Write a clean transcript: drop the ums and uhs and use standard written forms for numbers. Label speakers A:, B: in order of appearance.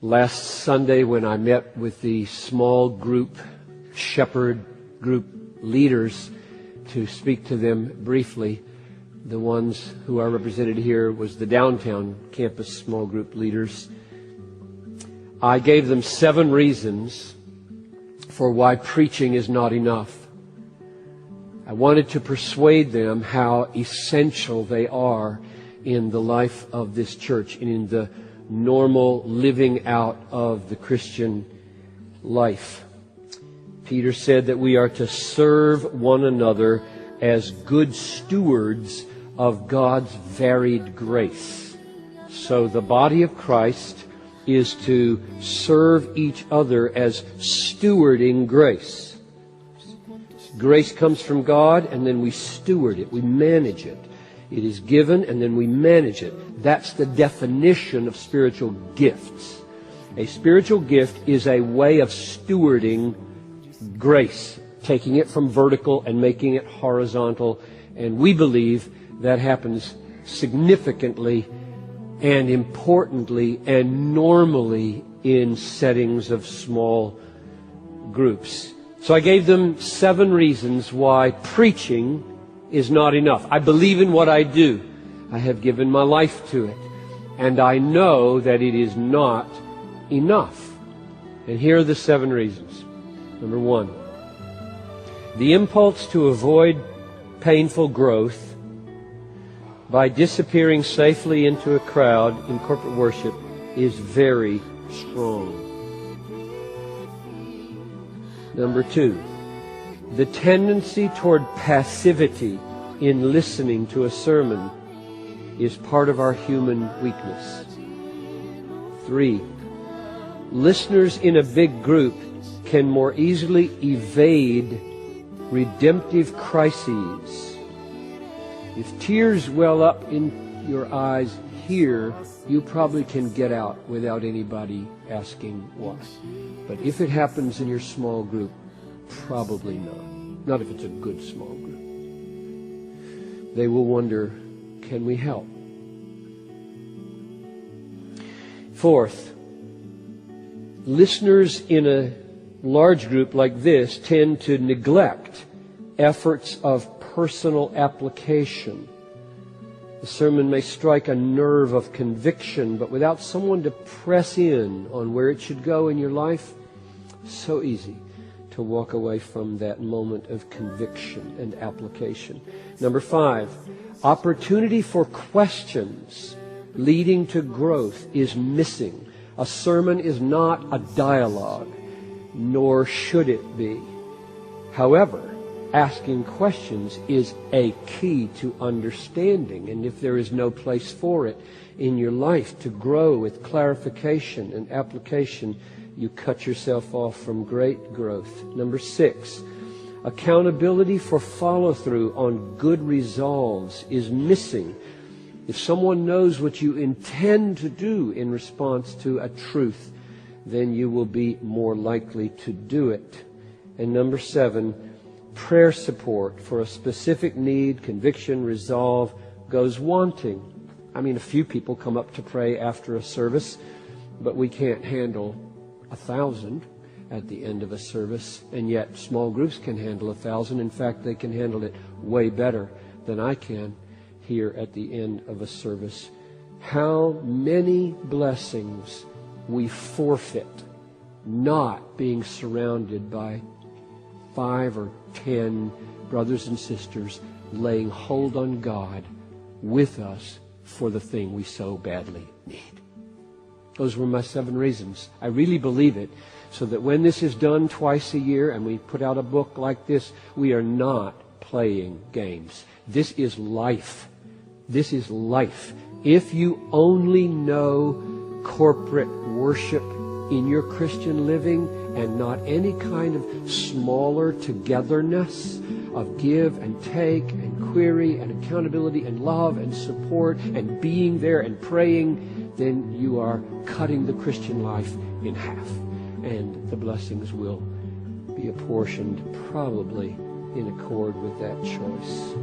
A: Last Sunday when I met with the small group, shepherd group leaders to speak to them briefly, the ones who are represented here was the downtown campus small group leaders. I gave them 7 reasons for why preaching is not enough. I wanted to persuade them how essential they are in the life of this church and in the normal living out of the Christian life. Peter said that we are to serve one another as good stewards of God's varied grace. So the body of Christ is to serve each other as stewarding grace. Grace comes from God, and then we steward it, we manage it. It is given, and then we manage it. That's the definition of spiritual gifts. A spiritual gift is a way of stewarding grace, taking it from vertical and making it horizontal. And we believe that happens significantly and importantly and normally in settings of small groups. So I gave them 7 reasons why preaching is not enough. I believe in what I do. I have given my life to it. And I know that it is not enough. And here are the 7 reasons. Number 1, the impulse to avoid painful growth by disappearing safely into a crowd in corporate worship is very strong. Number 2, the tendency toward passivity in listening to a sermon is part of our human weakness. 3, listeners in a big group can more easily evade redemptive crises. If tears well up in your eyes here, you probably can get out without anybody asking why. But if it happens in your small group, probably not. Not if it's a good small group. They will wonder, can we help? 4th, listeners in a large group like this tend to neglect efforts of personal application. The sermon may strike a nerve of conviction, but without someone to press in on where it should go in your life, so easy to walk away from that moment of conviction and application. Number 5, opportunity for questions leading to growth is missing. A sermon is not a dialogue, nor should it be. However, asking questions is a key to understanding, and if there is no place for it in your life to grow with clarification and application, you cut yourself off from great growth. Number 6, accountability for follow-through on good resolves is missing. If someone knows what you intend to do in response to a truth, then you will be more likely to do it. And number 7, prayer support for a specific need, conviction, resolve goes wanting. I mean, a few people come up to pray after a service, but we can't handle 1,000 at the end of a service, and yet small groups can handle 1,000. In fact, they can handle it way better than I can here at the end of a service. How many blessings we forfeit not being surrounded by 5 or 10 brothers and sisters laying hold on God with us for the thing we so badly need. Those were my 7 reasons. I really believe it, so that when this is done twice a year and we put out a book like this, we are not playing games. This is life. This is life. If you only know corporate worship in your Christian living and not any kind of smaller togetherness of give and take and query and accountability and love and support and being there and praying, then you are cutting the Christian life in half. And the blessings will be apportioned probably in accord with that choice.